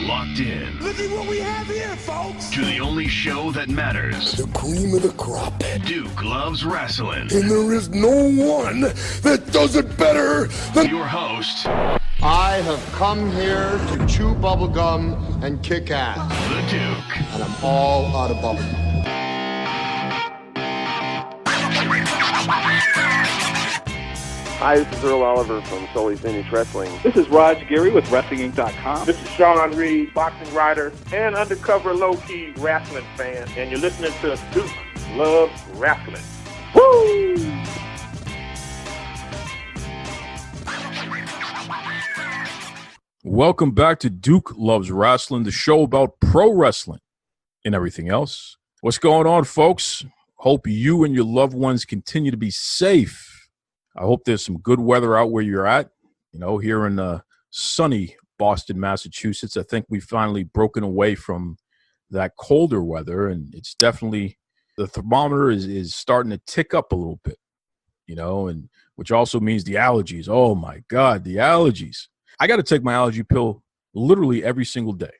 locked in. Look at what we have here, folks. To the only show that matters. The cream of the crop. Duke loves wrestling. And there is no one that does it better than your host. I have come here to chew bubblegum and kick ass. The Duke. And I'm all out of bubblegum. Hi, this is Earl Oliver from Sully's Vintage Wrestling. This is Raj Giri with WrestlingInc.com. This is Sean Reed, boxing writer and undercover low-key wrestling fan, and you're listening to Duke Loves Wrestling. Woo! Welcome back to Duke Loves Wrestling, the show about pro wrestling and everything else. What's going on, folks? Hope you and your loved ones continue to be safe. I hope there's some good weather out where you're at. You know, here in sunny Boston, Massachusetts, I think we've finally broken away from that colder weather, and it's definitely, the thermometer is starting to tick up a little bit, you know, and which also means the allergies. Oh, my God, the allergies. I got to take my allergy pill literally every single day,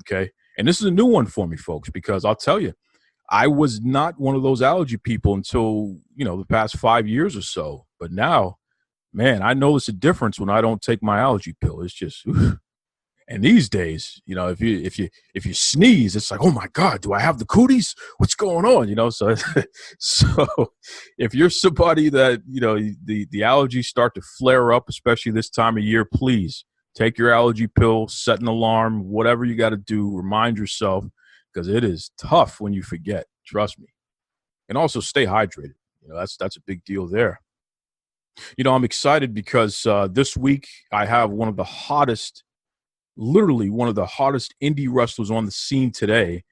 okay? And this is a new one for me, folks, because I'll tell you, I was not one of those allergy people until, you know, the past 5 years or so. But now, man, I notice a difference when I don't take my allergy pill. It's just, and these days, you know, if you sneeze, it's like, oh my God, do I have the cooties? What's going on? You know, so if you're somebody that, you know, the allergies start to flare up, especially this time of year, please take your allergy pill, set an alarm, whatever you got to do, remind yourself, because it is tough when you forget. Trust me. And also stay hydrated. You know, that's a big deal there. You know, I'm excited because this week I have literally one of the hottest indie wrestlers on the scene today.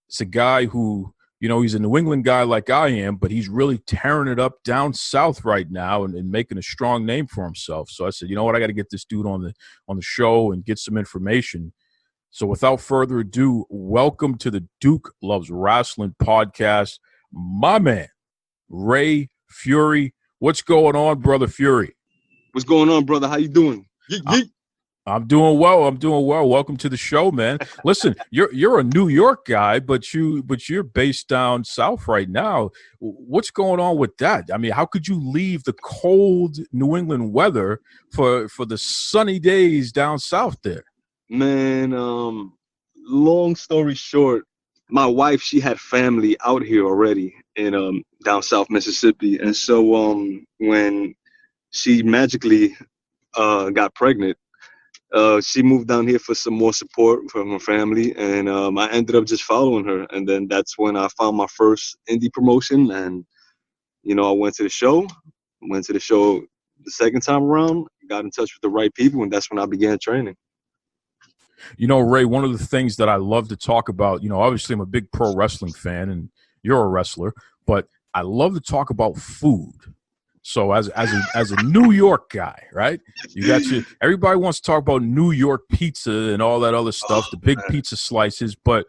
It's a guy who, you know, he's a New England guy like I am, but he's really tearing it up down south right now and making a strong name for himself. So I said, you know what, I got to get this dude on the show and get some information. So without further ado, welcome to the Duke Loves Wrestling podcast, my man, Ray Fury. What's going on, Brother Fury? What's going on, brother? How you doing? I'm doing well. Welcome to the show, man. Listen, you're a New York guy, but you're based down south right now. What's going on with that? I mean, how could you leave the cold New England weather for the sunny days down south there? Man, long story short, my wife, she had family out here already in down south Mississippi. And so when she magically got pregnant, she moved down here for some more support from her family. And I ended up just following her. And then that's when I found my first indie promotion. And, you know, I went to the show the second time around, got in touch with the right people. And that's when I began training. You know, Ray, one of the things that I love to talk about, you know, obviously I'm a big pro wrestling fan and you're a wrestler, but I love to talk about food. So as a New York guy, right? Everybody wants to talk about New York pizza and all that other stuff, the big pizza slices, but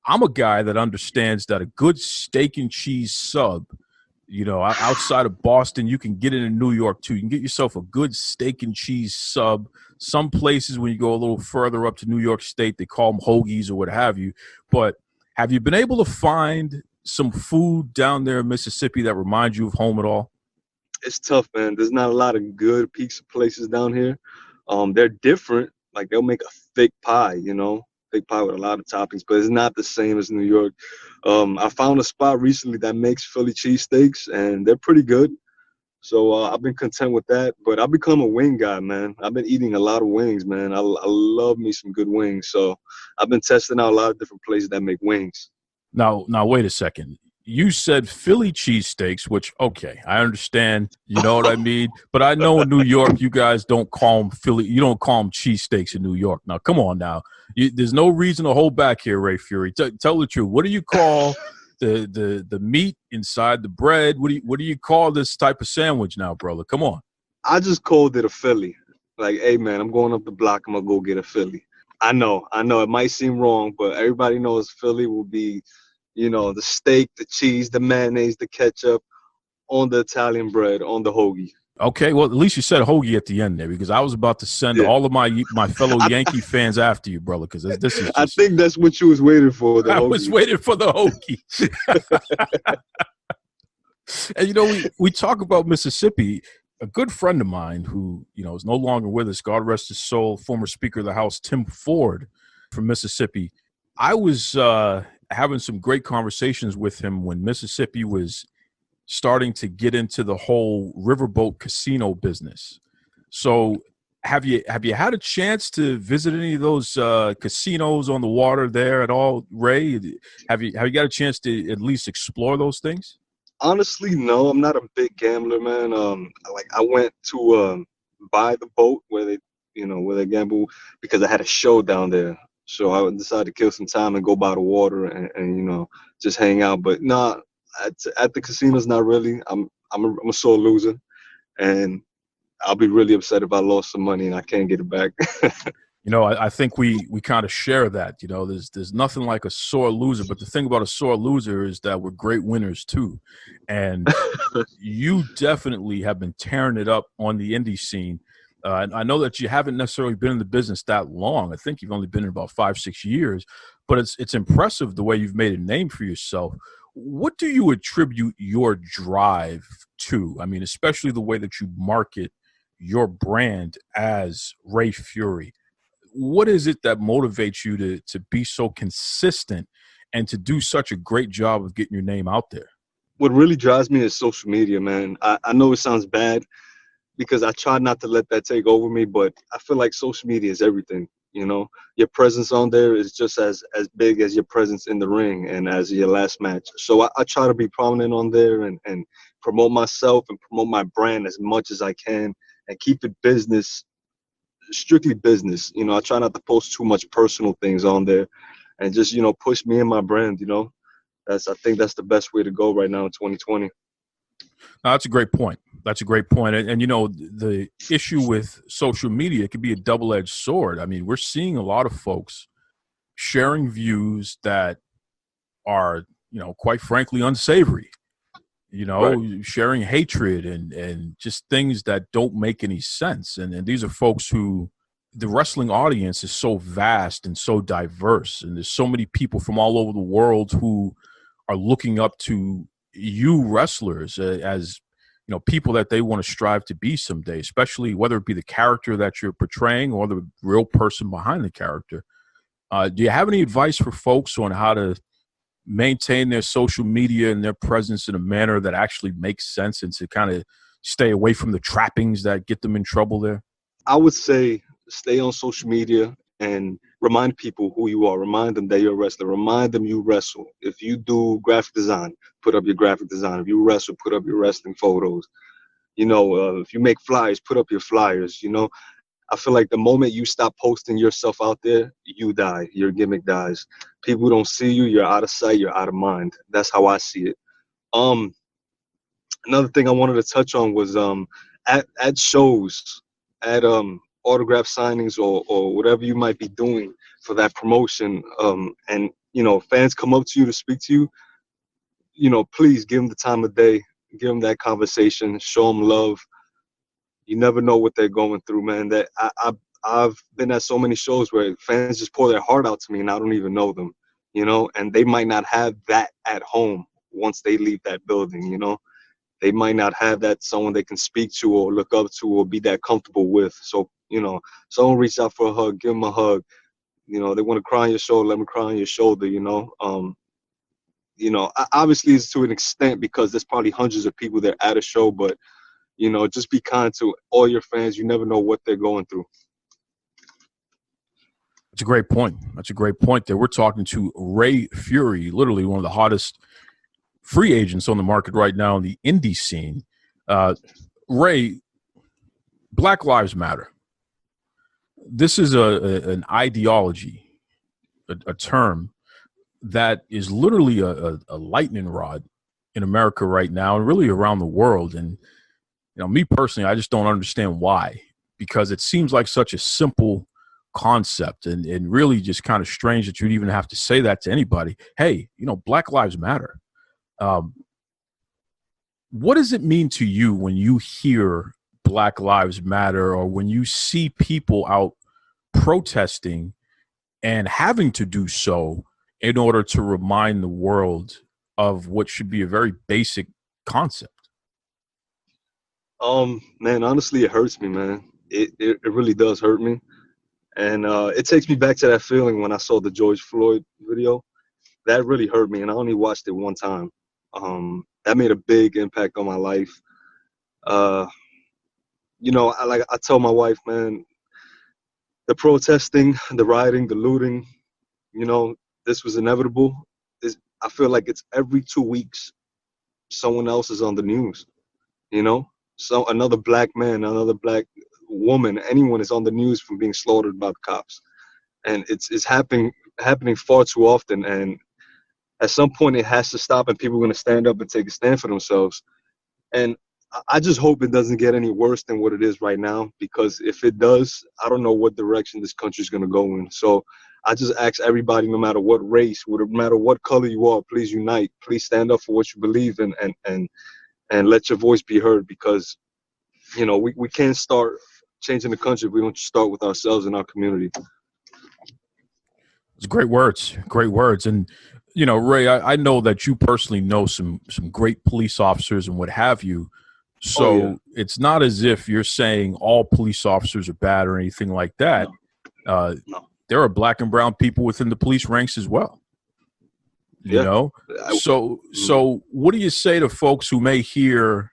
I'm a guy that understands that a good steak and cheese sub, you know, outside of Boston, you can get it in New York too. You can get yourself a good steak and cheese sub. Some places, when you go a little further up to New York State, they call them hoagies or what have you. But have you been able to find some food down there in Mississippi that reminds you of home at all? It's tough, man. There's not a lot of good pizza places down here. They're different. Like, they'll make a thick pie, you know, thick pie with a lot of toppings, but it's not the same as New York. I found a spot recently that makes Philly cheesesteaks, and they're pretty good. So I've been content with that. But I've become a wing guy, man. I've been eating a lot of wings, man. I love me some good wings. So I've been testing out a lot of different places that make wings. Now, wait a second. You said Philly cheesesteaks, which, okay, I understand, you know what I mean? But I know in New York, you guys don't call them you don't call them cheesesteaks in New York. Now, come on now. There's no reason to hold back here, Ray Fury. Tell the truth. What do you call the meat inside the bread? What do you call this type of sandwich now, brother? Come on. I just called it a Philly. Like, hey, man, I'm going up the block. I'm going to go get a Philly. I know. It might seem wrong, but everybody knows Philly will be, you know, the steak, the cheese, the mayonnaise, the ketchup on the Italian bread, on the hoagie. Okay, well, at least you said hoagie at the end there, because I was about to send all of my fellow Yankee fans after you, brother, because this is just, I think that's what you was waiting for. The I hoagie. was waiting for the hoagie. And, you know, we talk about Mississippi. A good friend of mine who, you know, is no longer with us, God rest his soul, former Speaker of the House, Tim Ford from Mississippi. I was having some great conversations with him when Mississippi was starting to get into the whole riverboat casino business. So have you had a chance to visit any of those casinos on the water there at all, Ray? Have you got a chance to at least explore those things? Honestly, no. I'm not a big gambler, man. I went to buy the boat where they gamble because I had a show down there. So I decided to kill some time and go by the water and just hang out. But nah, at the casinos, not really. I'm a sore loser, and I'll be really upset if I lost some money and I can't get it back. You know, I think we kind of share that. You know, there's nothing like a sore loser, but the thing about a sore loser is that we're great winners too. And you definitely have been tearing it up on the indie scene. And I know that you haven't necessarily been in the business that long. I think you've only been in about 5-6 years, but it's impressive the way you've made a name for yourself. What do you attribute your drive to? I mean, especially the way that you market your brand as Ray Fury. What is it that motivates you to be so consistent and to do such a great job of getting your name out there? What really drives me is social media, man. I know it sounds bad because I try not to let that take over me, but I feel like social media is everything. You know, your presence on there is just as big as your presence in the ring and as your last match. So I try to be prominent on there and promote myself and promote my brand as much as I can and keep it strictly business. You know, I try not to post too much personal things on there and just, push me and my brand, I think that's the best way to go right now in 2020. No, that's a great point. That's a great point. And, the issue with social media can be a double-edged sword. I mean, we're seeing a lot of folks sharing views that are, quite frankly, unsavory. Right. Sharing hatred and just things that don't make any sense. And these are folks who the wrestling audience is so vast and so diverse. And there's so many people from all over the world who are looking up to you wrestlers as, people that they want to strive to be someday, especially whether it be the character that you're portraying or the real person behind the character. Do you have any advice for folks on how to maintain their social media and their presence in a manner that actually makes sense and to kind of stay away from the trappings that get them in trouble there? I would say stay on social media and remind people who you are. Remind them that you're a wrestler. Remind them you wrestle. If you do graphic design, put up your graphic design. If you wrestle, put up your wrestling photos. If you make flyers, put up your flyers. I feel like the moment you stop posting yourself out there, you die. Your gimmick dies. People don't see you. You're out of sight. You're out of mind. That's how I see it. Another thing I wanted to touch on was at shows, at autograph signings or whatever you might be doing for that promotion, and fans come up to you to speak to you, please give them the time of day, give them that conversation, show them love. You never know what they're going through, man. That I've been at so many shows where fans just pour their heart out to me and I don't even know them, and they might not have that at home once they leave that building, They might not have that someone they can speak to or look up to or be that comfortable with. So, someone reach out for a hug, give them a hug. They want to cry on your shoulder, let me cry on your shoulder, Obviously it's to an extent because there's probably hundreds of people there at a show, but, just be kind to all your fans. You never know what they're going through. That's a great point. That's a great point there. We're talking to Ray Fury, literally one of the hottest free agents on the market right now in the indie scene. Ray, Black Lives Matter. This is an ideology, a term that is literally a lightning rod in America right now and really around the world. And, me personally, I just don't understand why, because it seems like such a simple concept and really just kind of strange that you'd even have to say that to anybody. Hey, Black Lives Matter. What does it mean to you when you hear Black Lives Matter, or when you see people out protesting and having to do so in order to remind the world of what should be a very basic concept? Man, honestly, it hurts me, man. It really does hurt me. And it takes me back to that feeling when I saw the George Floyd video. That really hurt me, and I only watched it one time. That made a big impact on my life. I tell my wife, man, the protesting, the rioting, the looting, this was inevitable. I feel like it's every 2 weeks someone else is on the news, So another black man, another black woman, anyone is on the news from being slaughtered by the cops. And it's happening far too often. And at some point it has to stop, and people are going to stand up and take a stand for themselves. And I just hope it doesn't get any worse than what it is right now, because if it does, I don't know what direction this country is going to go in. So I just ask everybody, no matter what race, no matter what color you are, please unite. Please stand up for what you believe in, and let your voice be heard, because, we can't start changing the country if we don't start with ourselves and our community. It's great words, great words. And, Ray, I know that you personally know some great police officers and what have you. So It's not as if you're saying all police officers are bad or anything like that. No. There are black and brown people within the police ranks as well. So what do you say to folks who may hear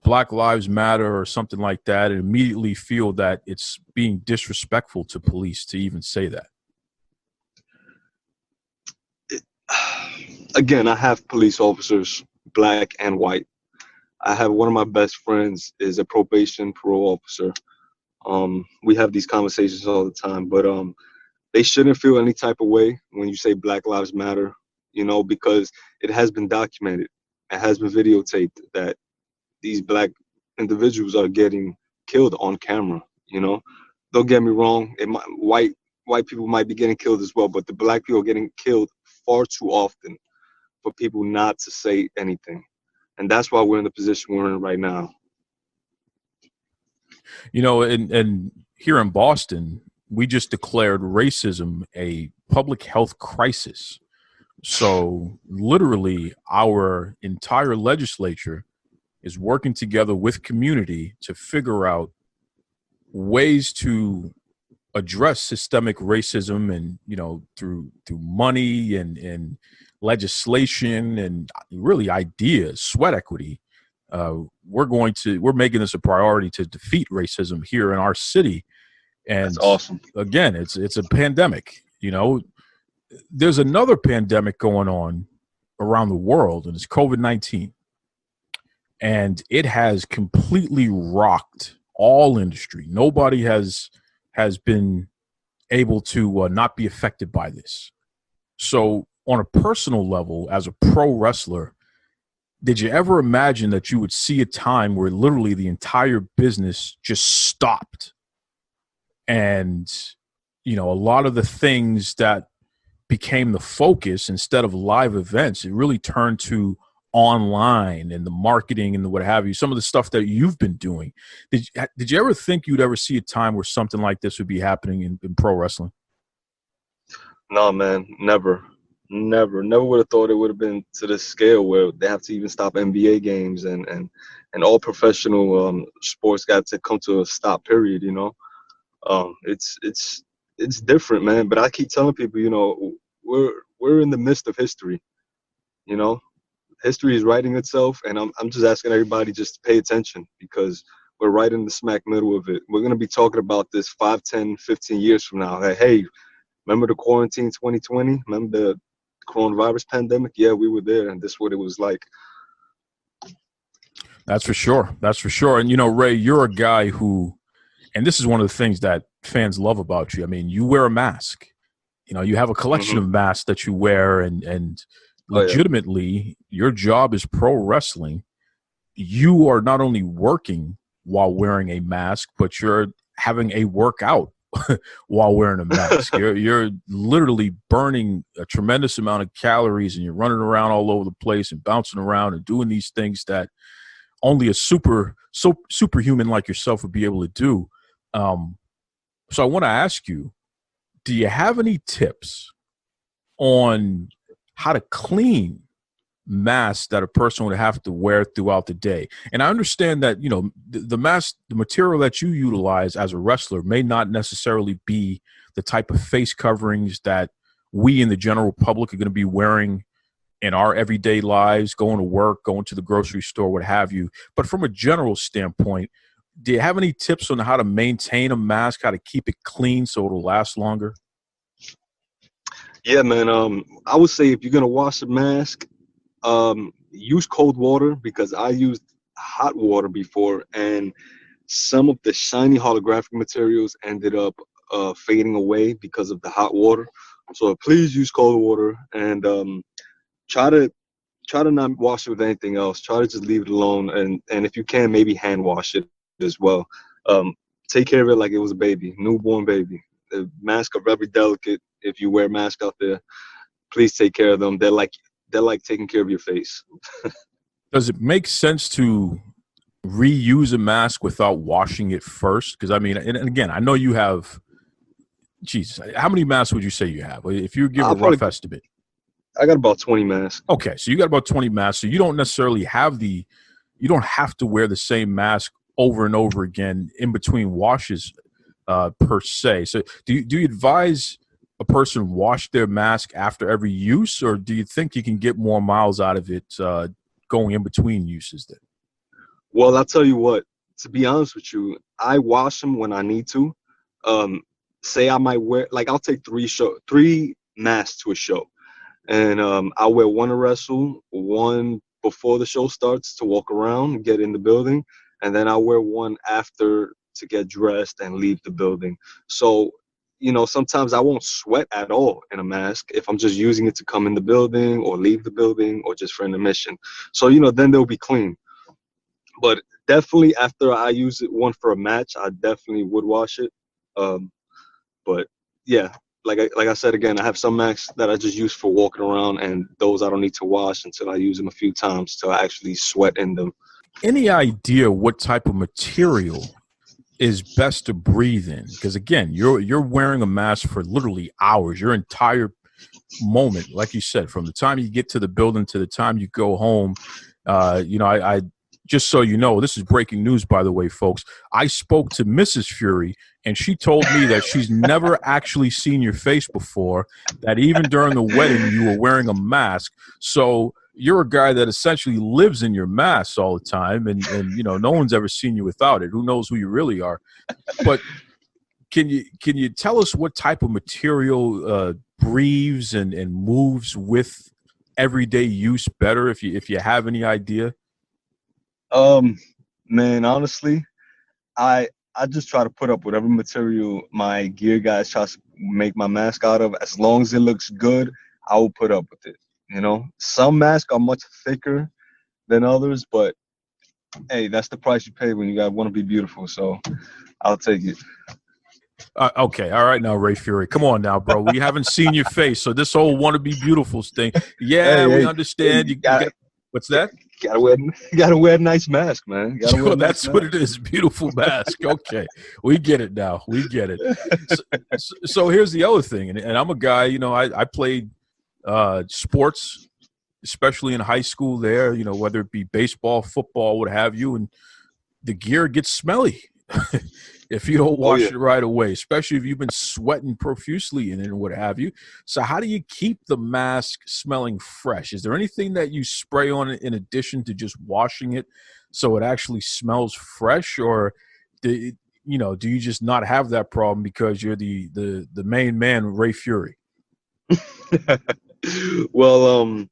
Black Lives Matter or something like that and immediately feel that it's being disrespectful to police to even say that? Again, I have police officers, black and white. I have one of my best friends is a probation parole officer. We have these conversations all the time, but they shouldn't feel any type of way when you say Black Lives Matter, because it has been documented. It has been videotaped that these black individuals are getting killed on camera. Don't get me wrong. White people might be getting killed as well, but the black people are getting killed far too often for people not to say anything. And that's why we're in the position we're in right now. And here in Boston, we just declared racism a public health crisis. So literally our entire legislature is working together with community to figure out ways to address systemic racism, and through money and legislation and really ideas, sweat equity. We're making this a priority to defeat racism here in our city. And that's awesome. Again, it's a pandemic. There's another pandemic going on around the world, and it's COVID-19. And it has completely rocked all industry. Nobody has been able to not be affected by this. So on a personal level, as a pro wrestler, did you ever imagine that you would see a time where literally the entire business just stopped? And, a lot of the things that became the focus, instead of live events, it really turned to online and the marketing and the what have you, some of the stuff that you've been doing. Did you ever think you'd ever see a time where something like this would be happening in pro wrestling? No, man, never would have thought it would have been to this scale where they have to even stop NBA games and all professional sports got to come to a stop, period. It's different, man. But I keep telling people, we're in the midst of history. History is writing itself, and I'm just asking everybody just to pay attention, because we're right in the smack middle of it. We're going to be talking about this 5, 10, 15 years from now. Hey, remember the quarantine 2020? Remember the coronavirus pandemic? Yeah, we were there, and this is what it was like. That's for sure. And, Ray, you're a guy who, and this is one of the things that fans love about you. I mean, you wear a mask. You have a collection of masks that you wear, and legitimately, your job is pro wrestling. You are not only working while wearing a mask, but you're having a workout while wearing a mask. You're literally burning a tremendous amount of calories, and you're running around all over the place and bouncing around and doing these things that only a superhuman like yourself would be able to do. So I want to ask you, do you have any tips on how to clean masks that a person would have to wear throughout the day? And I understand that, the mask, the material that you utilize as a wrestler may not necessarily be the type of face coverings that we in the general public are going to be wearing in our everyday lives, going to work, going to the grocery store, what have you. But from a general standpoint, do you have any tips on how to maintain a mask, how to keep it clean so it'll last longer? Yeah, man. I would say if you're gonna wash a mask, use cold water, because I used hot water before, and some of the shiny holographic materials ended up fading away because of the hot water. So please use cold water, and try to not wash it with anything else. Try to just leave it alone, and if you can, maybe hand wash it as well. Take care of it like it was a baby, newborn baby. The masks are very delicate. If you wear masks out there, please take care of them. They're like taking care of your face. Does it make sense to reuse a mask without washing it first? Because I mean, and again, I know you have. Jesus, how many masks would you say you have? If you give a rough estimate. I got about 20 masks. Okay, so you got about 20 masks. So you don't necessarily you don't have to wear the same mask over and over again in between washes, per se. So do you advise a person wash their mask after every use, or do you think you can get more miles out of it going in between uses then? Well, I'll tell you what, to be honest with you, I wash them when I need to. Say I might wear, like, I'll take three masks to a show. And I'll wear one to wrestle, one before the show starts to walk around, get in the building, and then I'll wear one after to get dressed and leave the building. So, sometimes I won't sweat at all in a mask if I'm just using it to come in the building or leave the building or just for intermission. So, then they'll be clean. But definitely after I use it one for a match, I definitely would wash it. But yeah. Like I said again, I have some masks that I just use for walking around, and those I don't need to wash until I use them a few times to actually sweat in them. Any idea what type of material is best to breathe in? Because again, you're wearing a mask for literally hours. Your entire moment, like you said, from the time you get to the building to the time you go home. I just so you know, this is breaking news, by the way, folks. I spoke to Mrs. Fury, and she told me that she's never actually seen your face before, that even during the wedding, you were wearing a mask. So you're a guy that essentially lives in your mask all the time, and no one's ever seen you without it. Who knows who you really are? But can you tell us what type of material breathes and moves with everyday use better, if you have any idea? Man, honestly, I just try to put up whatever material my gear guys try to make my mask out of. As long as it looks good, I will put up with it. Some masks are much thicker than others, but hey, that's the price you pay when you want to be beautiful. So I'll take it. Okay, all right now, Ray Fury. Come on now, bro. We haven't seen your face, so this whole want to be beautiful thing. Yeah, we understand. You got what's that? Gotta wear a nice mask, man. That's what it is. Beautiful mask. Okay, we get it now. We get it. So here's the other thing, and I'm a guy. I played sports, especially in high school. There, whether it be baseball, football, what have you, and the gear gets smelly if you don't wash it right away, especially if you've been sweating profusely and what have you. So how do you keep the mask smelling fresh? Is there anything that you spray on it in addition to just washing it so it actually smells fresh? Or do you just not have that problem because you're the main man, Ray Fury? Well,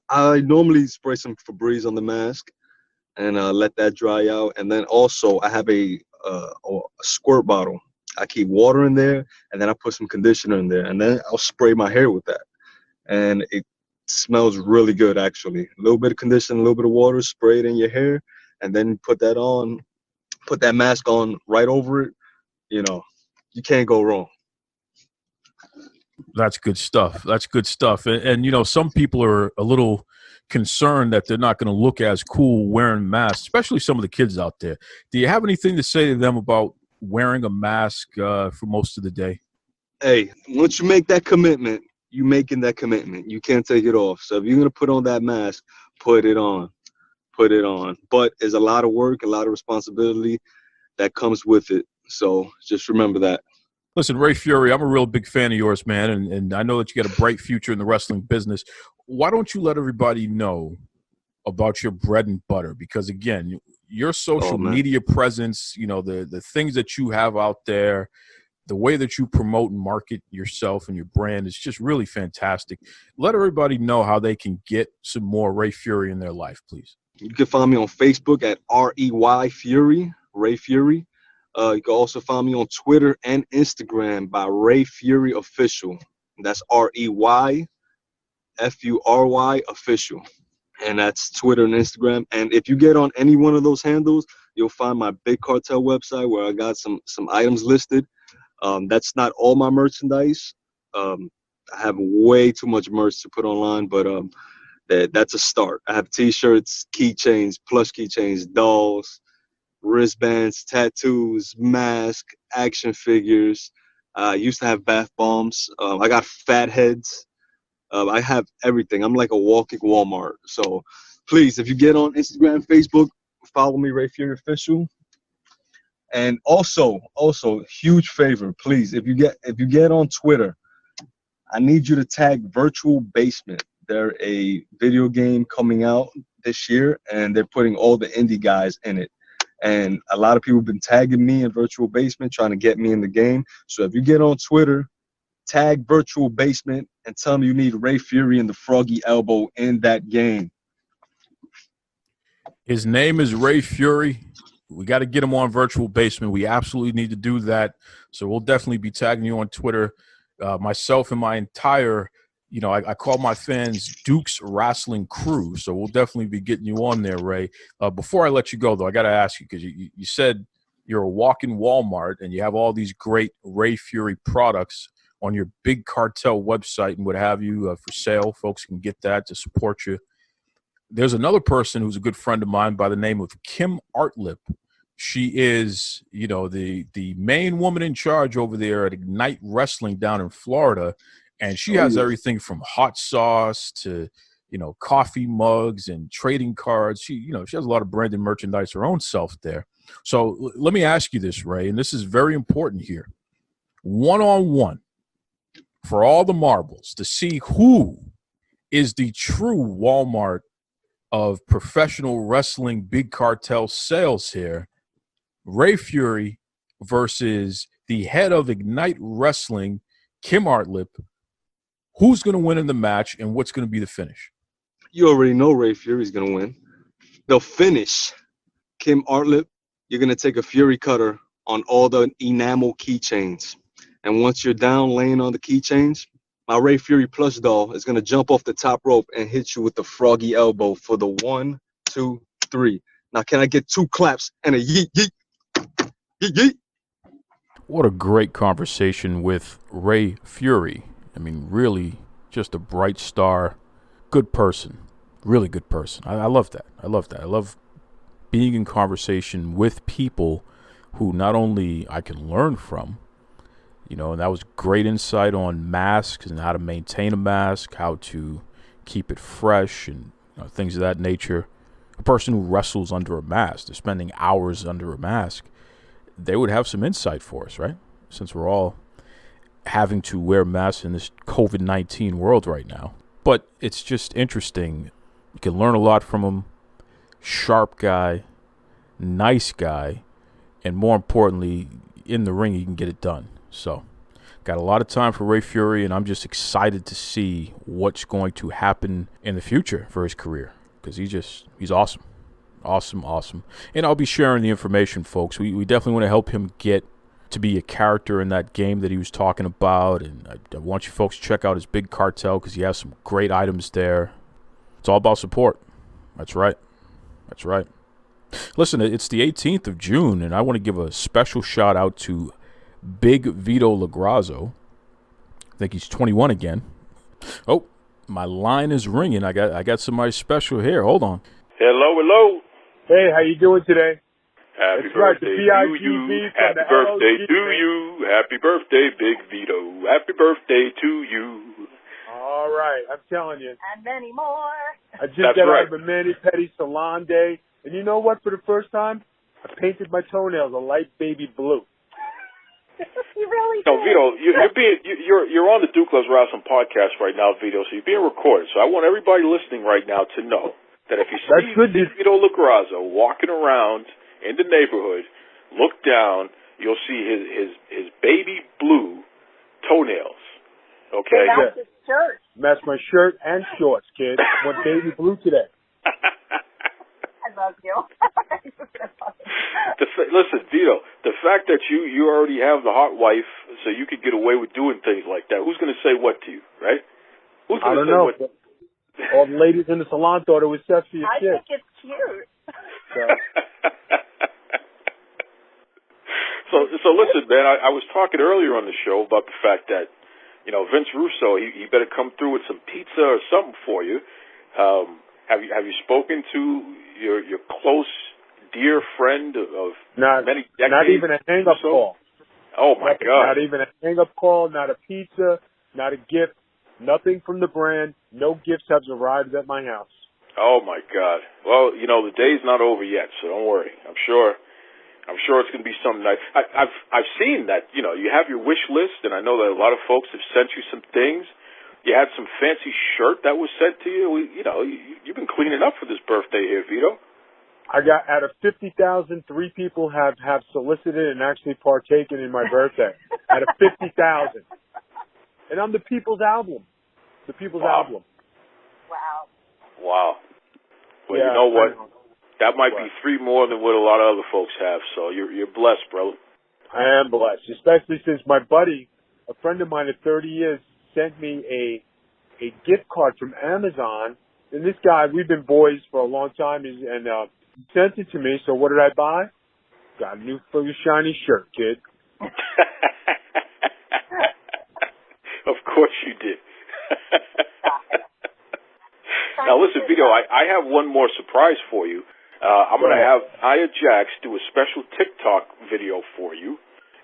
I normally spray some Febreze on the mask and let that dry out. And then also I have a squirt bottle. I keep water in there, and then I put some conditioner in there, and then I'll spray my hair with that. And it smells really good, actually. A little bit of conditioner, a little bit of water, spray it in your hair, and then put that mask on right over it. You can't go wrong. That's good stuff. That's good stuff. And you know, some people are a little concerned that they're not going to look as cool wearing masks, especially some of the kids out there. Do you have anything to say to them about wearing a mask for most of the day? Hey, once you make that commitment, you making that commitment. You can't take it off. So if you're gonna put on that mask, put it on. Put it on. But there's a lot of work, a lot of responsibility that comes with it. So just remember that. Listen, Ray Fury, I'm a real big fan of yours, man, and I know that you got a bright future in the wrestling business. Why don't you let everybody know about your bread and butter? Because again, your social media presence, you know, the things that you have out there, the way that you promote and market yourself and your brand is just really fantastic. Let everybody know how they can get some more Ray Fury in their life, please. You can find me on Facebook at REY Fury, Ray Fury. You can also find me on Twitter and Instagram by Ray Fury Official. That's REY FURY Official. And that's Twitter and Instagram. And if you get on any one of those handles, you'll find my Big Cartel website where I got some items listed. That's not all my merchandise. I have way too much merch to put online, but that's a start. I have T-shirts, keychains, plush keychains, dolls, wristbands, tattoos, mask, action figures. I used to have bath bombs. I got fat heads. I have everything. I'm like a walking Walmart. So please, if you get on Instagram, Facebook, follow me, Ray Fury Official. And also, huge favor, please, if you get on Twitter, I need you to tag Virtual Basement. They're a video game coming out this year, and they're putting all the indie guys in it. And a lot of people have been tagging me in Virtual Basement, trying to get me in the game. So if you get on Twitter, tag Virtual Basement and tell them you need Ray Fury and the Froggy Elbow in that game. His name is Ray Fury. We got to get him on Virtual Basement. We absolutely need to do that. So we'll definitely be tagging you on Twitter. Myself and my entire, you know, I call my fans Duke's Rasslin crew. So we'll definitely be getting you on there, Ray. Before I let you go, though, I got to ask you, because you said you're a walk-in Walmart and you have all these great Ray Fury products on your Big Cartel website and what have you for sale. Folks can get that to support you. There's another person who's a good friend of mine by the name of Kim Artlip. She is, you know, the main woman in charge over there at Ignite Wrestling down in Florida. And she has everything from hot sauce to, you know, coffee mugs and trading cards. She has a lot of branded merchandise her own self there. So let me ask you this, Ray, and this is very important here. One-on-one for all the marbles to see who is the true Walmart of professional wrestling Big Cartel sales here. Ray Fury versus the head of Ignite Wrestling, Kim Artlip. Who's going to win in the match, and what's going to be the finish? You already know Ray Fury's going to win. The finish, Kim Artlip, you're going to take a Fury cutter on all the enamel keychains. And once you're down laying on the keychains, my Ray Fury plush doll is going to jump off the top rope and hit you with the Froggy Elbow for the 1, 2, 3. Now, can I get 2 claps and a yeet, yeet, yeet, yeet? What a great conversation with Ray Fury. I mean, really just a bright star, good person, really good person. I love that. I love that. I love being in conversation with people who not only I can learn from, you know, and that was great insight on masks and how to maintain a mask, how to keep it fresh and things of that nature. A person who wrestles under a mask, they're spending hours under a mask, they would have some insight for us, right? Since we're all having to wear masks in this COVID-19 world right now. But it's just interesting. You can learn a lot from him. Sharp guy, nice guy, and more importantly, in the ring, you can get it done. So, got a lot of time for Ray Fury, and I'm just excited to see what's going to happen in the future for his career, because he's awesome. Awesome. And I'll be sharing the information, folks. We definitely want to help him get to be a character in that game that he was talking about, and I want you folks to check out his Big Cartel because he has some great items there. It's all about support. That's right. Listen, it's the 18th of June, and I want to give a special shout out to Big Vito Lograsso. think he's 21 again. Oh, my line is ringing. I got somebody special here. Hold on. Hello. Hey, how you doing today? Happy That's right, birthday the to BIGV you. from Happy the birthday LOG, to man. you. Happy birthday, Big Vito. Happy birthday to you. All right, I'm telling you. And many more. I just That's got right. out of a Manny Pedi salon day, and you know what? For the first time, I painted my toenails a light baby blue. You really No, did. Vito, you're on the Duke Loves Rasslin podcast right now, Vito. So you're being recorded. So I want everybody listening right now to know that if you That's see good. Big Vito Lograsso walking around in the neighborhood, look down, you'll see his baby blue toenails. Okay. Hey, that's his shirt. Match my shirt and shorts, kid. I went baby blue today. I love you. Listen, Vito, the fact that you already have the hot wife, so you could get away with doing things like that, who's going to say what to you, right? Who's I going to don't say know. what? All the ladies in the salon thought it was sexy as I shit. think it's cute. So listen, man, I was talking earlier on the show about the fact that, Vince Russo, he better come through with some pizza or something for you. Have you spoken to your close, dear friend of many decades? Not even a hang-up call. Oh, my God. Not even a hang-up call, not a pizza, not a gift, nothing from the brand. No gifts have arrived at my house. Oh, my God. Well, the day's not over yet, so don't worry. I'm sure it's going to be something nice. I've seen that, you have your wish list, and I know that a lot of folks have sent you some things. You had some fancy shirt that was sent to you. You've been cleaning up for this birthday here, Vito. I got, out of 50,000, 3 people have solicited and actually partaken in my birthday. Out of 50,000. And I'm the People's Album. The People's Album. Wow. Well, yeah, you know what? That might be 3 more than what a lot of other folks have, so you're blessed, brother. I am blessed, especially since my buddy, a friend of mine of 30 years, sent me a gift card from Amazon. And this guy, we've been boys for a long time, and sent it to me. So what did I buy? Got a new fully shiny shirt, kid. Of course you did. Now listen, Vito, I have one more surprise for you. I'm going to have Nia Jax do a special TikTok video for you,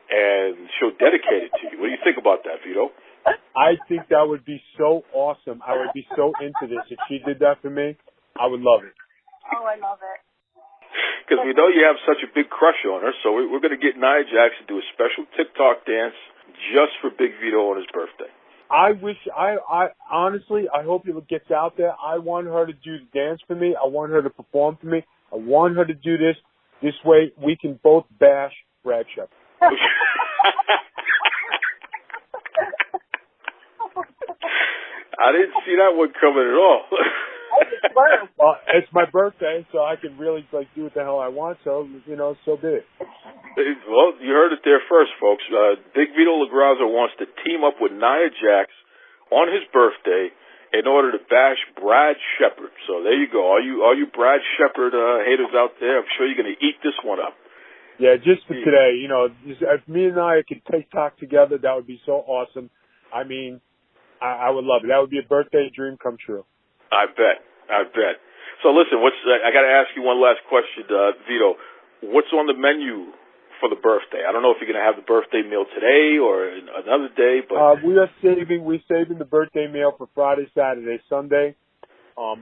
and she'll dedicate it to you. What do you think about that, Vito? I think that would be so awesome. I would be so into this. If she did that for me, I would love it. Oh, I love it. Because we know you have such a big crush on her, so we're going to get Nia Jax to do a special TikTok dance just for Big Vito on his birthday. I honestly, I hope it gets out there. I want her to do the dance for me. I want her to perform for me. I want her to do this. This way we can both bash Brad Shepard. I didn't see that one coming at all. Well, it's my birthday, so I can really do what the hell I want. So so be it. Well, you heard it there first, folks. Big Vito Lograsso wants to team up with Nia Jax on his birthday in order to bash Brad Shepard. So there you go. All you Brad Shepard haters out there, I'm sure you're going to eat this one up. Yeah, just for today, if me and Nia could TikTok together, that would be so awesome. I mean, I would love it. That would be a birthday dream come true. I bet. So listen, I got to ask you one last question, Vito. What's on the menu for the birthday? I don't know if you're going to have the birthday meal today or another day, but we're saving the birthday meal for Friday, Saturday, Sunday.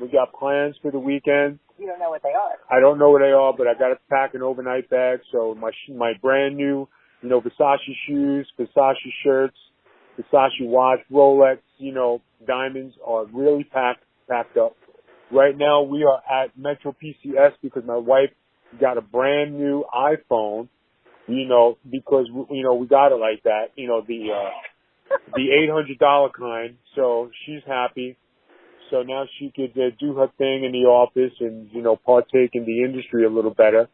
We got plans for the weekend. You don't know what they are. I don't know what they are, but I got to pack an overnight bag. So my brand new, Versace shoes, Versace shirts, Versace watch, Rolex, diamonds are really packed up. Right now we are at Metro PCS because my wife got a brand new iPhone, because, we got it like that, the $800 kind. So she's happy. So now she could do her thing in the office and, partake in the industry a little better.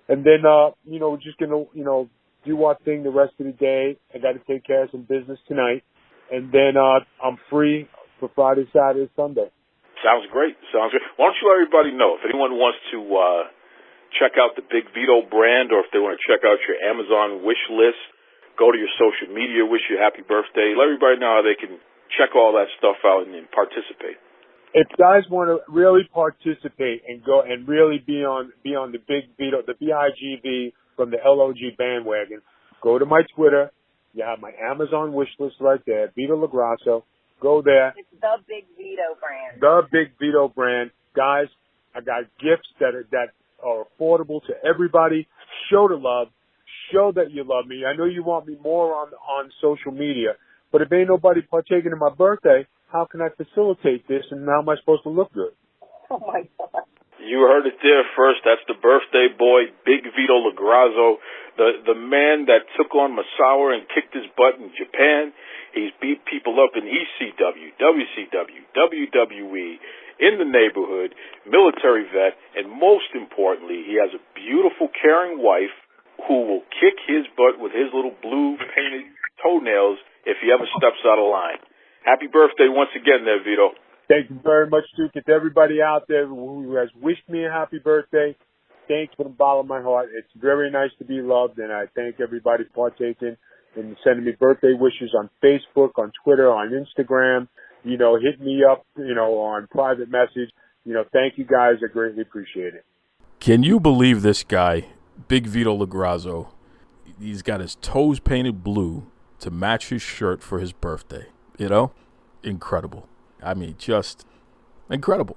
And then, we're just going to, do our thing the rest of the day. I got to take care of some business tonight. And then, I'm free for Friday, Saturday, Sunday. Sounds great. Why don't you let everybody know if anyone wants to check out the Big Vito brand or if they want to check out your Amazon wish list, go to your social media, wish you a happy birthday. Let everybody know how they can check all that stuff out and participate. If guys want to really participate and go and really be on the Big Vito, the BIGV from the LOG bandwagon, go to my Twitter. You have my Amazon wish list right there, Vito Lograsso. Go there. It's the Big Vito brand. The Big Vito brand. Guys, I got gifts that are affordable to everybody. Show the love. Show that you love me. I know you want me more on social media, but if ain't nobody partaking in my birthday, how can I facilitate this, and how am I supposed to look good? Oh, my God. You heard it there first. That's the birthday boy, Big Vito Lograsso, the man that took on Masawa and kicked his butt in Japan. He's beat people up in ECW, WCW, WWE, in the neighborhood, military vet, and most importantly, he has a beautiful, caring wife who will kick his butt with his little blue painted toenails if he ever steps out of line. Happy birthday once again there, Vito. Thank you very much, Duke. To everybody out there who has wished me a happy birthday, thanks from the bottom of my heart. It's very nice to be loved, and I thank everybody partaking and sending me birthday wishes on Facebook, on Twitter, on Instagram. Hit me up, on private message. Thank you guys. I greatly appreciate it. Can you believe this guy, Big Vito Lograsso? He's got his toes painted blue to match his shirt for his birthday. Incredible. I mean, just incredible.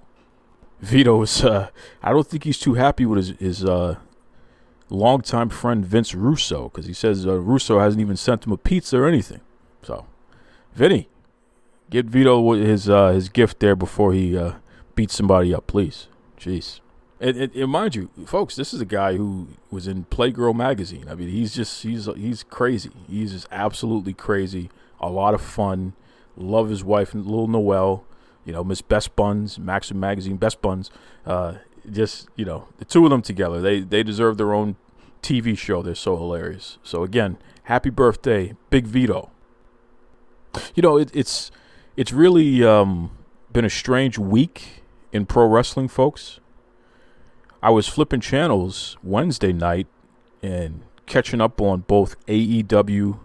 Vito is, I don't think he's too happy with his longtime friend Vince Russo, because he says Russo hasn't even sent him a pizza or anything. So, Vinny, get Vito his gift there before he beats somebody up, please. Jeez. And mind you, folks, this is a guy who was in Playgirl magazine. I mean, he's crazy. He's just absolutely crazy. A lot of fun. Love his wife, Lil Noel. Miss Best Buns, Maxim Magazine, Best Buns. The two of them together, they deserve their own TV show. They're so hilarious. So again, happy birthday, Big Vito. It's really been a strange week in pro wrestling, folks. I was flipping channels Wednesday night and catching up on both AEW,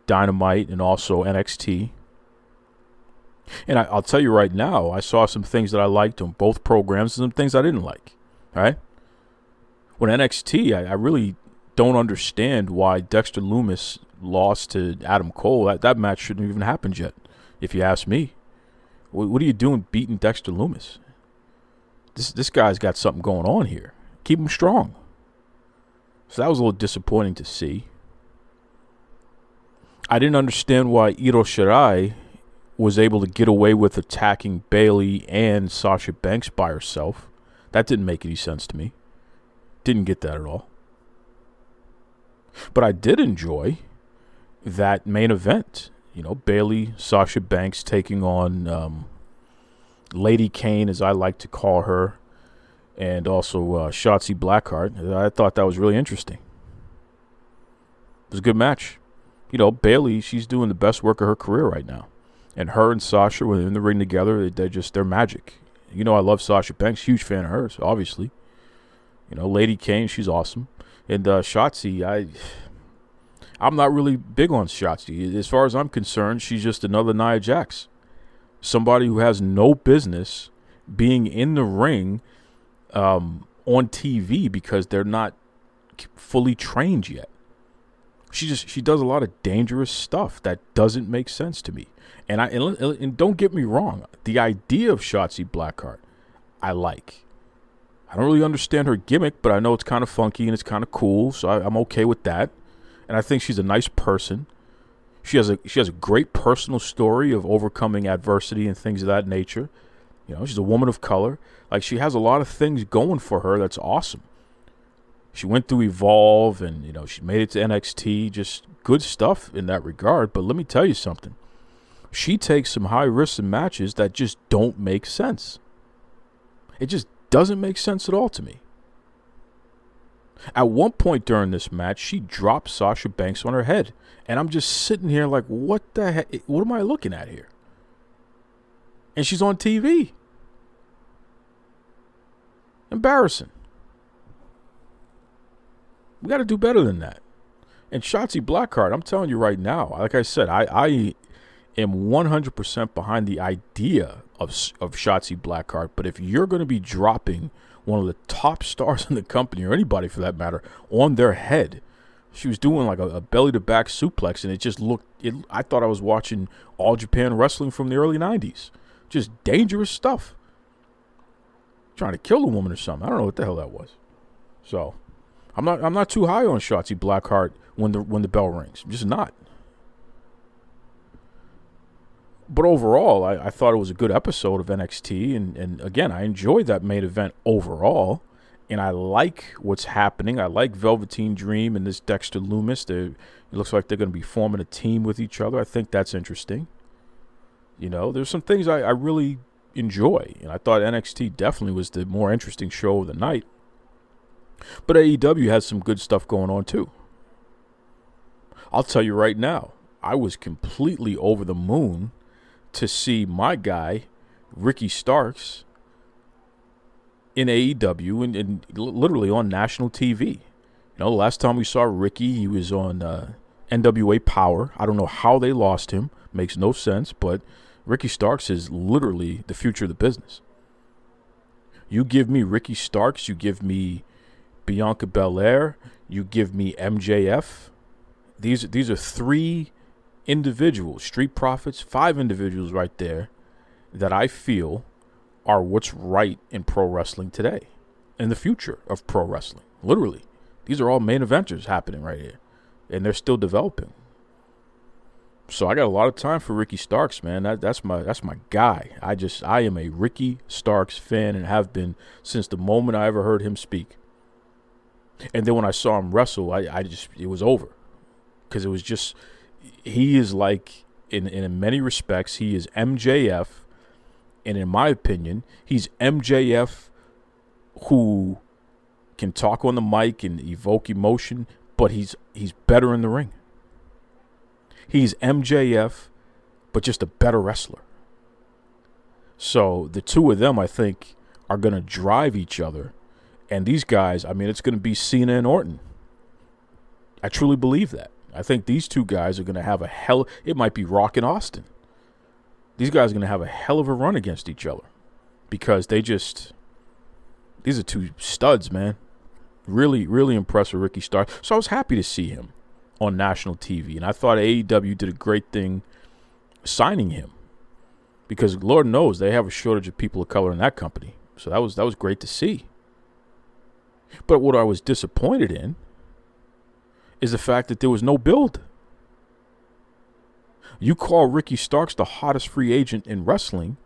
Dynamite, and also NXT. And I'll tell you right now, I saw some things that I liked on both programs and some things I didn't like. All right? When NXT, I really don't understand why Dexter Lumis lost to Adam Cole. That match shouldn't have even happened yet, if you ask me. What are you doing beating Dexter Lumis? This guy's got something going on here. Keep him strong. So that was a little disappointing to see. I didn't understand why Io Shirai was able to get away with attacking Bayley and Sasha Banks by herself. That didn't make any sense to me. Didn't get that at all. But I did enjoy that main event. Bayley, Sasha Banks taking on Lady Kane, as I like to call her, and also Shotzi Blackheart. I thought that was really interesting. It was a good match. Bayley, she's doing the best work of her career right now. And her and Sasha, when they're in the ring together, they're magic. I love Sasha Banks. Huge fan of hers, obviously. Lady Kane, she's awesome. And Shotzi, I'm not really big on Shotzi. As far as I'm concerned, she's just another Nia Jax. Somebody who has no business being in the ring on TV because they're not fully trained yet. She does a lot of dangerous stuff that doesn't make sense to me. And don't get me wrong, the idea of Shotzi Blackheart, I like. I don't really understand her gimmick, but I know it's kind of funky and it's kind of cool, so I'm okay with that. And I think she's a nice person. She has a great personal story of overcoming adversity and things of that nature. She's a woman of color. Like, she has a lot of things going for her that's awesome. She went through Evolve and, she made it to NXT. Just good stuff in that regard. But let me tell you something. She takes some high risks in matches that just don't make sense. It just doesn't make sense at all to me. At one point during this match, she dropped Sasha Banks on her head. And I'm just sitting here like, what the heck? What am I looking at here? And she's on TV. Embarrassing. We got to do better than that. And Shotzi Blackheart, I'm telling you right now, like I said, I am 100% behind the idea of Shotzi Blackheart. But if you're going to be dropping one of the top stars in the company, or anybody for that matter, on their head, she was doing like a belly-to-back suplex, and it just looked, I thought I was watching All Japan Wrestling from the early 90s. Just dangerous stuff. Trying to kill a woman or something. I don't know what the hell that was. So, I'm not too high on Shotzi Blackheart when the bell rings. I'm just not. But overall, I thought it was a good episode of NXT, and again, I enjoyed that main event overall, and I like what's happening. I like Velveteen Dream and this Dexter Lumis. It looks like they're going to be forming a team with each other. I think that's interesting. You know, there's some things I really enjoy, and I thought NXT definitely was the more interesting show of the night. But AEW has some good stuff going on too. I'll tell you right now, I was completely over the moon to see my guy, Ricky Starks, in AEW and literally on national TV. You know, last time we saw Ricky, he was on NWA Power. I don't know how they lost him. Makes no sense, but Ricky Starks is literally the future of the business. You give me Ricky Starks, you give me Bianca Belair, you give me MJF. These are 3 individuals, Street Profits, 5 individuals right there that I feel are what's right in pro wrestling today, in the future of pro wrestling. Literally, these are all main eventers happening right here, and they're still developing. So I got a lot of time for Ricky Starks, man. That's my guy. I am a Ricky Starks fan and have been since the moment I ever heard him speak. And then when I saw him wrestle, it was over, because it was just, he is like, in many respects, he is MJF, and in my opinion, he's MJF who can talk on the mic and evoke emotion, but he's better in the ring. He's MJF, but just a better wrestler. So the two of them, I think, are going to drive each other. And these guys, I mean, it's going to be Cena and Orton. I truly believe that. I think these two guys are going to have it might be Rock and Austin. These guys are going to have a hell of a run against each other, because these are two studs, man. Really, really impressed with Ricky Starr. So I was happy to see him on national TV, and I thought AEW did a great thing signing him, because Lord knows they have a shortage of people of color in that company. So that was great to see. But what I was disappointed in is the fact that there was no build. You call Ricky Starks the hottest free agent in wrestling,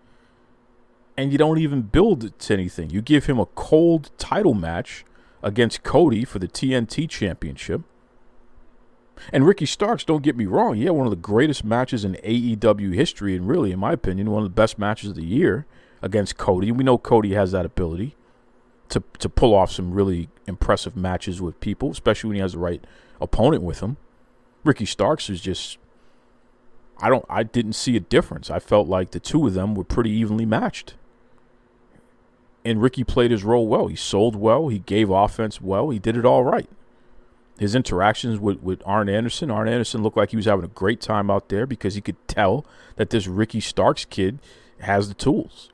and you don't even build to anything. You give him a cold title match against Cody for the TNT Championship. And Ricky Starks, don't get me wrong, he had one of the greatest matches in AEW history, and really, in my opinion, one of the best matches of the year against Cody. We know Cody has that ability to pull off some really impressive matches with people, especially when he has the right opponent with him. Ricky Starks is just, I didn't see a difference. I felt like the two of them were pretty evenly matched. And Ricky played his role well. He sold well. He gave offense well. He did it all right. His interactions with Arn Anderson looked like he was having a great time out there, because he could tell that this Ricky Starks kid has the tools.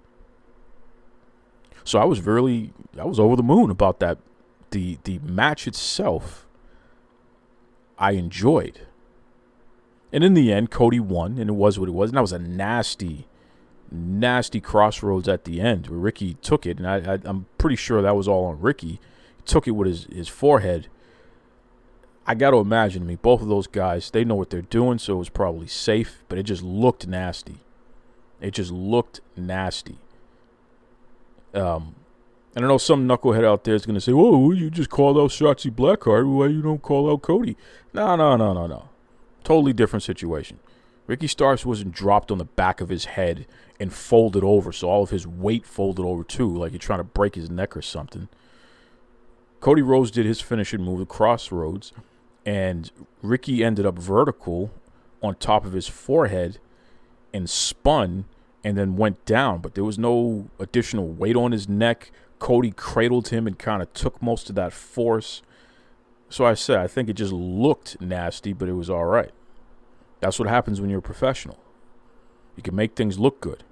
So I was over the moon about that. The match itself, I enjoyed. And in the end, Cody won, and it was what it was. And that was a nasty crossroads at the end where Ricky took it. And I'm pretty sure that was all on Ricky. He took it with his forehead. I got to imagine, I mean, both of those guys, they know what they're doing, so it was probably safe, but it just looked nasty. And I know some knucklehead out there is going to say, whoa, you just called out Shotzi Blackheart. Why you don't call out Cody? No. Totally different situation. Ricky Starks wasn't dropped on the back of his head and folded over, so all of his weight folded over too, like you're trying to break his neck or something. Cody Rhodes did his finishing move, the crossroads, and Ricky ended up vertical on top of his forehead and spun and then went down, but there was no additional weight on his neck. Cody cradled him and kind of took most of that force. So I said, I think it just looked nasty, but it was all right. That's what happens when you're a professional. You can make things look good.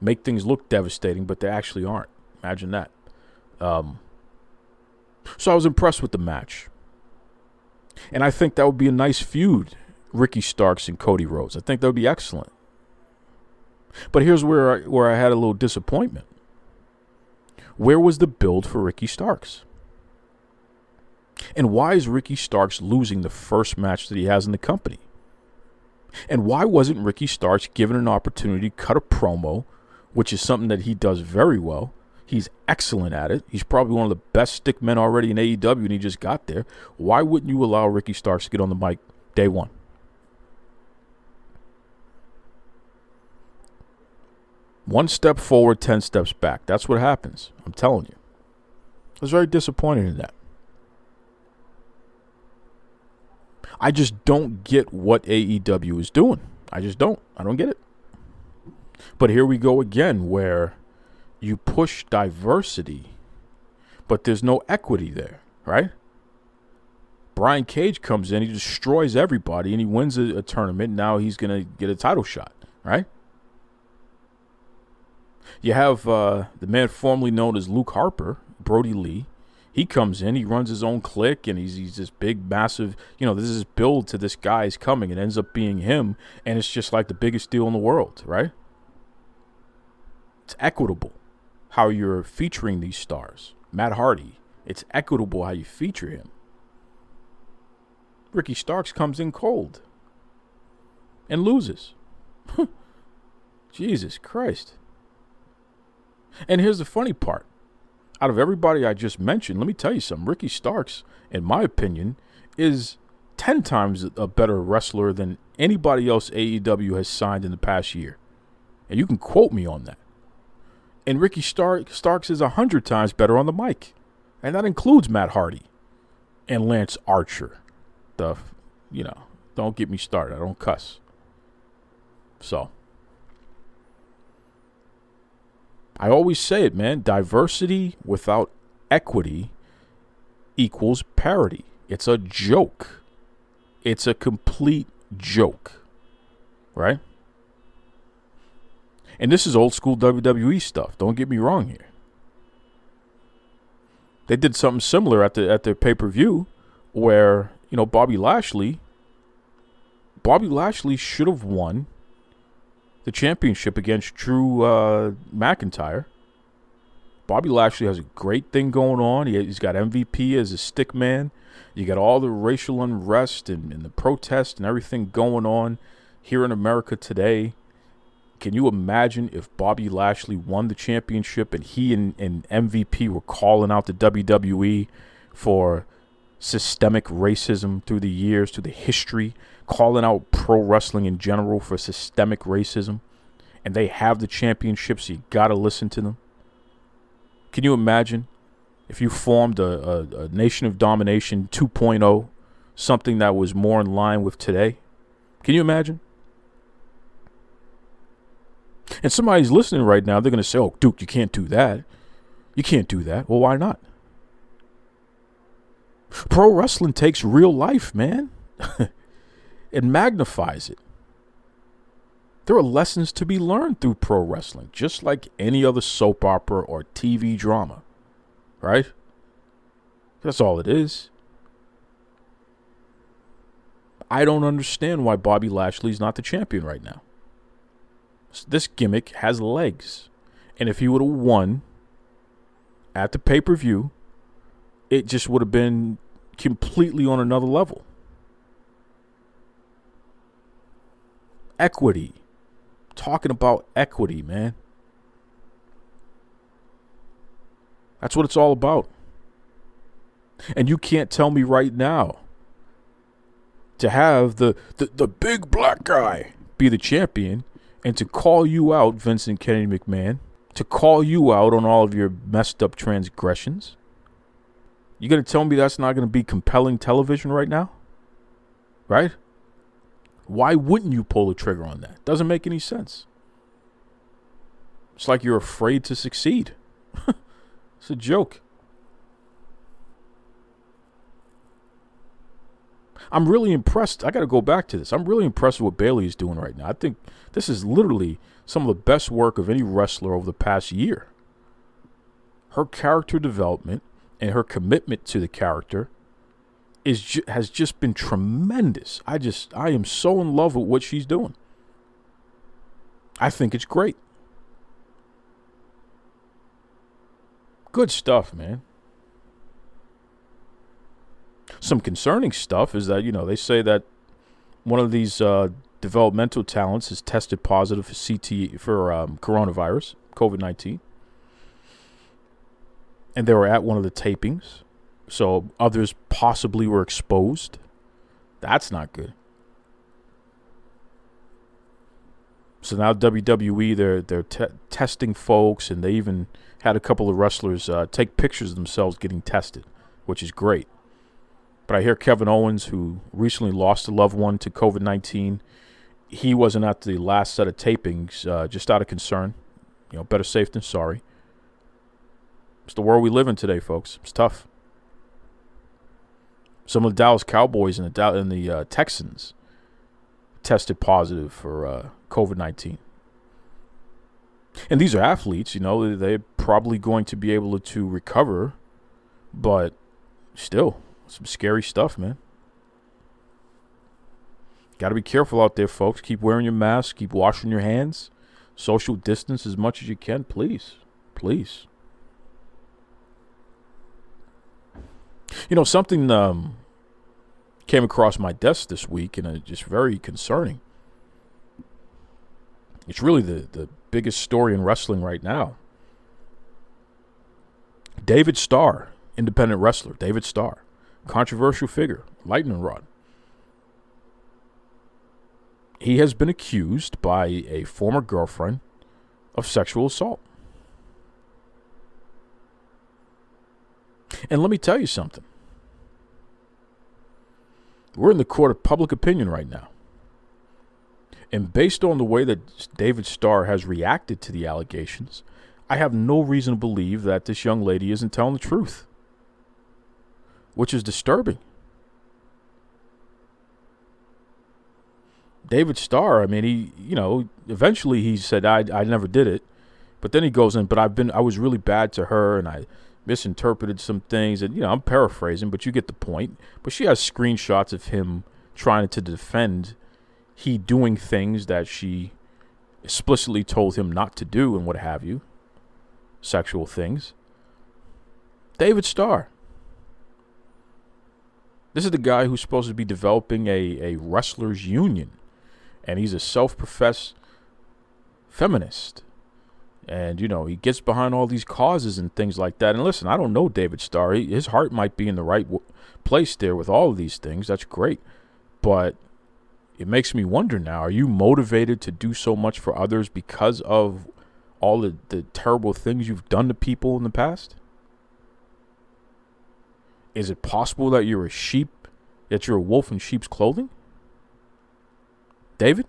Make things look devastating, but they actually aren't. Imagine that. So I was impressed with the match. And I think that would be a nice feud, Ricky Starks and Cody Rhodes. I think that would be excellent. But here's where I had a little disappointment. Where was the build for Ricky Starks? And why is Ricky Starks losing the first match that he has in the company? And why wasn't Ricky Starks given an opportunity to cut a promo, which is something that he does very well? He's excellent at it. He's probably one of the best stick men already in AEW, and he just got there. Why wouldn't you allow Ricky Starks to get on the mic day one? One step forward, 10 steps back. That's what happens. I'm telling you. I was very disappointed in that. I just don't get what AEW is doing. I just don't. I don't get it. But here we go again, where you push diversity, but there's no equity there, right? Brian Cage comes in, he destroys everybody, and he wins a tournament. Now he's going to get a title shot, right? You have the man formerly known as Luke Harper, Brody Lee. He comes in, he runs his own clique, and he's this big, massive, this is build to this guy's coming. It ends up being him, and it's just like the biggest deal in the world, right? It's equitable how you're featuring these stars. Matt Hardy, it's equitable how you feature him. Ricky Starks comes in cold and loses. Jesus Christ. And here's the funny part. Out of everybody I just mentioned, let me tell you something. Ricky Starks, in my opinion, is 10 times a better wrestler than anybody else AEW has signed in the past year. And you can quote me on that. And Ricky Starks is 100 times better on the mic. And that includes Matt Hardy and Lance Archer. Don't get me started. I don't cuss. So, I always say it, man. Diversity without equity equals parity. It's a joke. It's a complete joke. Right? And this is old school WWE stuff. Don't get me wrong here. They did something similar at the pay-per-view where, Bobby Lashley should have won the championship against Drew McIntyre. Bobby Lashley has a great thing going on. He's got MVP as a stick man. You got all the racial unrest and the protest and everything going on here in America today. Can you imagine if Bobby Lashley won the championship and he and MVP were calling out the WWE for systemic racism through the years, through the history, calling out pro wrestling in general for systemic racism, and they have the championship, so you got to listen to them? Can you imagine if you formed a Nation of Domination 2.0, something that was more in line with today? Can you imagine? And somebody's listening right now, they're going to say, oh, Duke, you can't do that. You can't do that. Well, why not? Pro wrestling takes real life, man. It magnifies it. There are lessons to be learned through pro wrestling, just like any other soap opera or TV drama. Right? That's all it is. I don't understand why Bobby Lashley's not the champion right now. This gimmick has legs. And if he would have won at the pay-per-view, it just would have been completely on another level. Equity. Talking about equity, man. That's what it's all about. And you can't tell me right now to have the big black guy be the champion and to call you out, Vincent Kennedy McMahon, to call you out on all of your messed up transgressions. You going to tell me that's not going to be compelling television right now? Right? Why wouldn't you pull the trigger on that? Doesn't make any sense. It's like you're afraid to succeed. It's a joke. I'm really impressed. I got to go back to this. I'm really impressed with what Bayley is doing right now. I think this is literally some of the best work of any wrestler over the past year. Her character development and her commitment to the character has just been tremendous. I am so in love with what she's doing. I think it's great. Good stuff, man. Some concerning stuff is that, they say that one of these developmental talents has tested positive for coronavirus, COVID-19. And they were at one of the tapings. So others possibly were exposed. That's not good. So now WWE, they're testing folks, and they even had a couple of wrestlers take pictures of themselves getting tested, which is great. But I hear Kevin Owens, who recently lost a loved one to COVID-19, he wasn't at the last set of tapings, just out of concern. Better safe than sorry. It's the world we live in today, folks. It's tough. Some of the Dallas Cowboys and the Texans tested positive for COVID-19. And these are athletes, they're probably going to be able to recover, but still, some scary stuff, man. Got to be careful out there, folks. Keep wearing your mask, keep washing your hands, social distance as much as you can, please. Please. Something came across my desk this week, and it's just very concerning. It's really the biggest story in wrestling right now. David Starr, independent wrestler, David Starr, controversial figure, lightning rod. He has been accused by a former girlfriend of sexual assault. And let me tell you something. We're in the court of public opinion right now. And based on the way that David Starr has reacted to the allegations, I have no reason to believe that this young lady isn't telling the truth, which is disturbing. David Starr, eventually he said, I never did it. But then he goes in, but I was really bad to her, and I misinterpreted some things, and I'm paraphrasing, but you get the point. But she has screenshots of him trying to defend he doing things that she explicitly told him not to do and what have you, sexual things. David Starr. This is the guy who's supposed to be developing a wrestlers union, and he's a self-professed feminist. And, he gets behind all these causes and things like that. And listen, I don't know David Starr. His heart might be in the right place there with all of these things. That's great. But it makes me wonder now, are you motivated to do so much for others because of all the terrible things you've done to people in the past? Is it possible that you're a wolf in sheep's clothing? David?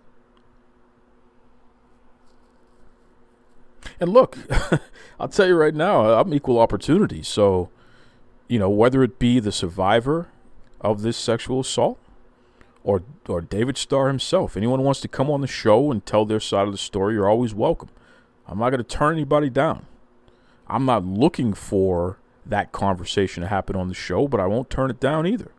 And look, I'll tell you right now, I'm equal opportunity. So, whether it be the survivor of this sexual assault or David Starr himself, anyone who wants to come on the show and tell their side of the story, you're always welcome. I'm not going to turn anybody down. I'm not looking for that conversation to happen on the show, but I won't turn it down either.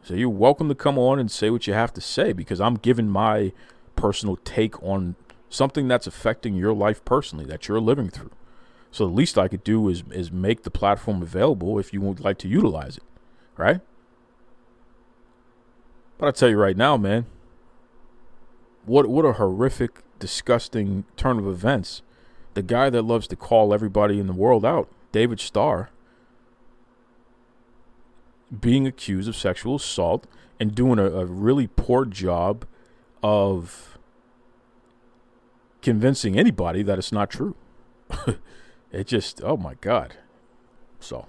So you're welcome to come on and say what you have to say, because I'm giving my personal take on something that's affecting your life personally, that you're living through. So the least I could do is make the platform available if you would like to utilize it, right? But I tell you right now, man, what a horrific, disgusting turn of events. The guy that loves to call everybody in the world out, David Starr, being accused of sexual assault and doing a really poor job of convincing anybody that it's not true. It just, oh my God. So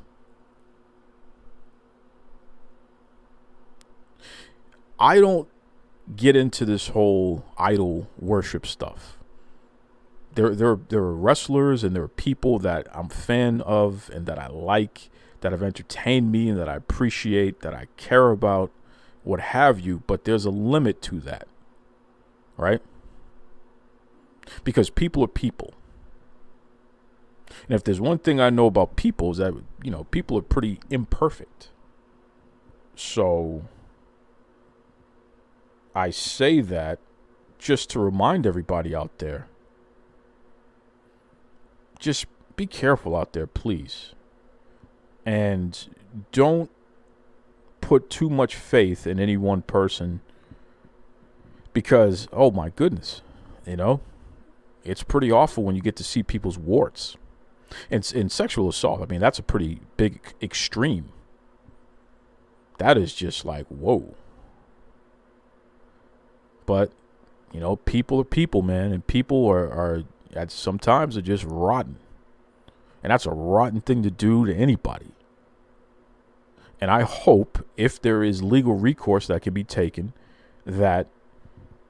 I don't get into this whole idol worship stuff. There are wrestlers and there are people that I'm a fan of and that I like that have entertained me and that I appreciate, that I care about, what have you, but there's a limit to that, right? Because people are people. And if there's one thing I know about people is that, people are pretty imperfect. So I say that just to remind everybody out there, just be careful out there, please. And don't put too much faith in any one person because, oh my goodness, it's pretty awful when you get to see people's warts. And in sexual assault, I mean, that's a pretty big extreme. That is just like, whoa. But, people are people, man. And people are sometimes are just rotten. And that's a rotten thing to do to anybody. And I hope if there is legal recourse that can be taken, that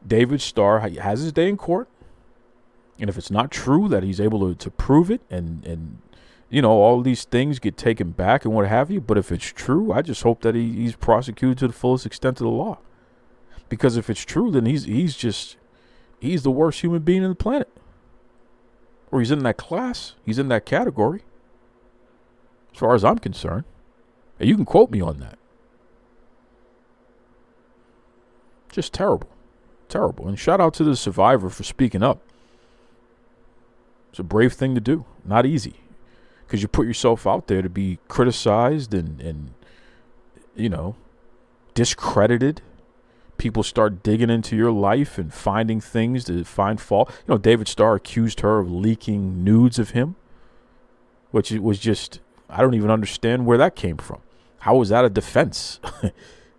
David Starr has his day in court. And if it's not true, that he's able to prove it and all these things get taken back and what have you. But if it's true, I just hope that he's prosecuted to the fullest extent of the law. Because if it's true, then he's the worst human being on the planet. Or he's in that class. He's in that category. As far as I'm concerned. And you can quote me on that. Just terrible. Terrible. And shout out to the survivor for speaking up. It's a brave thing to do. Not easy. Because you put yourself out there to be criticized and discredited. People start digging into your life and finding things to find fault. David Starr accused her of leaking nudes of him, which was just, I don't even understand where that came from. How was that a defense?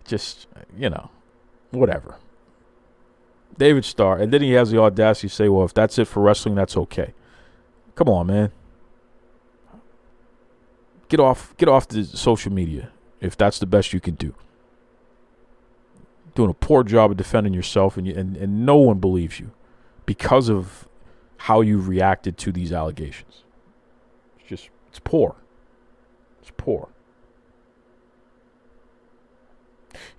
Just, whatever. David Starr. And then he has the audacity to say, well, if that's it for wrestling, that's okay. Come on, man. Get off the social media if that's the best you can do. Doing a poor job of defending yourself, and no one believes you because of how you reacted to these allegations. It's poor. It's poor.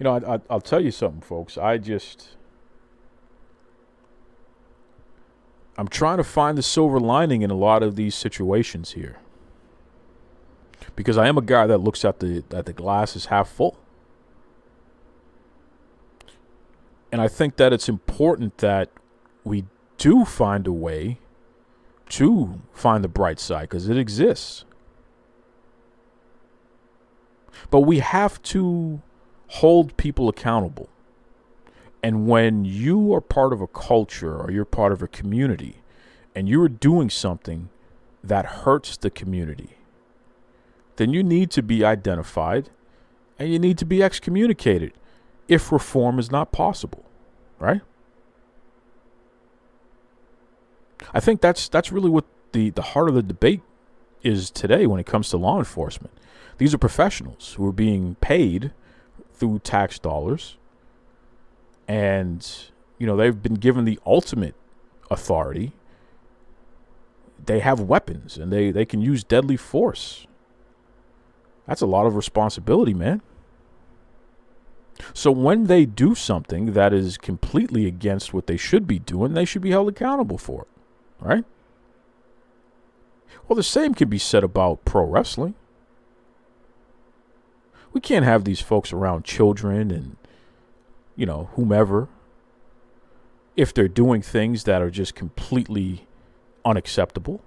I'll tell you something, folks. I'm trying to find the silver lining in a lot of these situations here. Because I am a guy that looks at the glass as half full. And I think that it's important that we do find a way to find the bright side, because it exists. But we have to hold people accountable. And when you are part of a culture or you're part of a community and you are doing something that hurts the community, then you need to be identified and you need to be excommunicated if reform is not possible, right? I think that's really what the heart of the debate is today when it comes to law enforcement. These are professionals who are being paid through tax dollars. And, they've been given the ultimate authority. They have weapons and they can use deadly force. That's a lot of responsibility, man. So when they do something that is completely against what they should be doing, they should be held accountable for it, right? Well, the same can be said about pro wrestling. We can't have these folks around children and whomever, if they're doing things that are just completely unacceptable.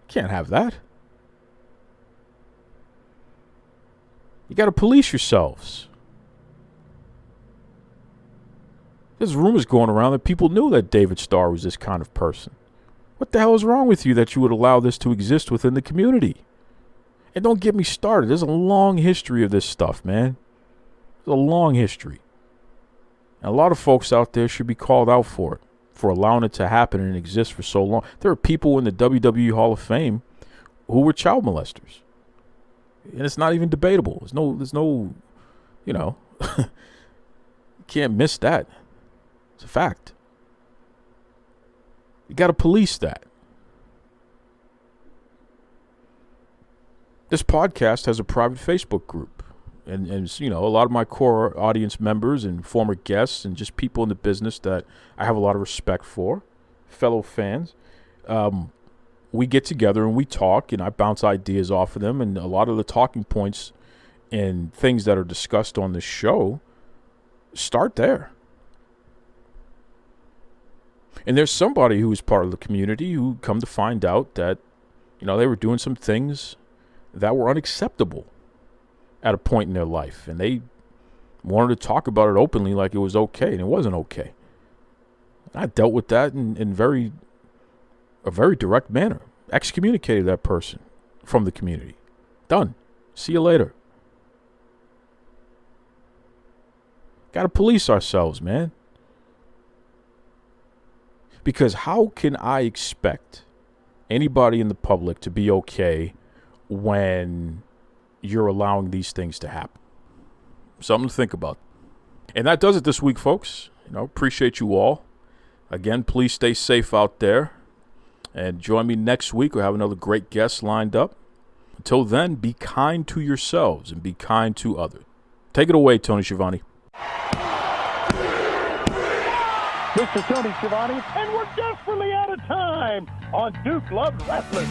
Can't have that. You got to police yourselves. There's rumors going around that people knew that David Starr was this kind of person. What the hell is wrong with you that you would allow this to exist within the community? And don't get me started. There's a long history of this stuff, man. There's a long history. And a lot of folks out there should be called out for it, for allowing it to happen and exist for so long. There are people in the WWE Hall of Fame who were child molesters. And it's not even debatable. There's no, you can't miss that. It's a fact. You got to police that. This podcast has a private Facebook group. And you know, a lot of my core audience members and former guests and just people in the business that I have a lot of respect for, fellow fans, we get together and we talk, and I bounce ideas off of them. And a lot of the talking points and things that are discussed on this show start there. And there's somebody who is part of the community who come to find out that, you know, they were doing some things that were unacceptable at a point in their life. And they wanted to talk about it openly like it was okay, and it wasn't okay. I dealt with that in a very direct manner. Excommunicated that person from the community. Done. See you later. Got to police ourselves, man. Because how can I expect anybody in the public to be okay when you're allowing these things to happen? Something to think about. And that does it this week, folks. You know, appreciate you all. Again, please stay safe out there. And join me next week. We'll have another great guest lined up. Until then, be kind to yourselves and be kind to others. Take it away, Tony Schiavone. Mr. Tony Schiavone, and we're desperately out of time on Duke Loves Wrestling.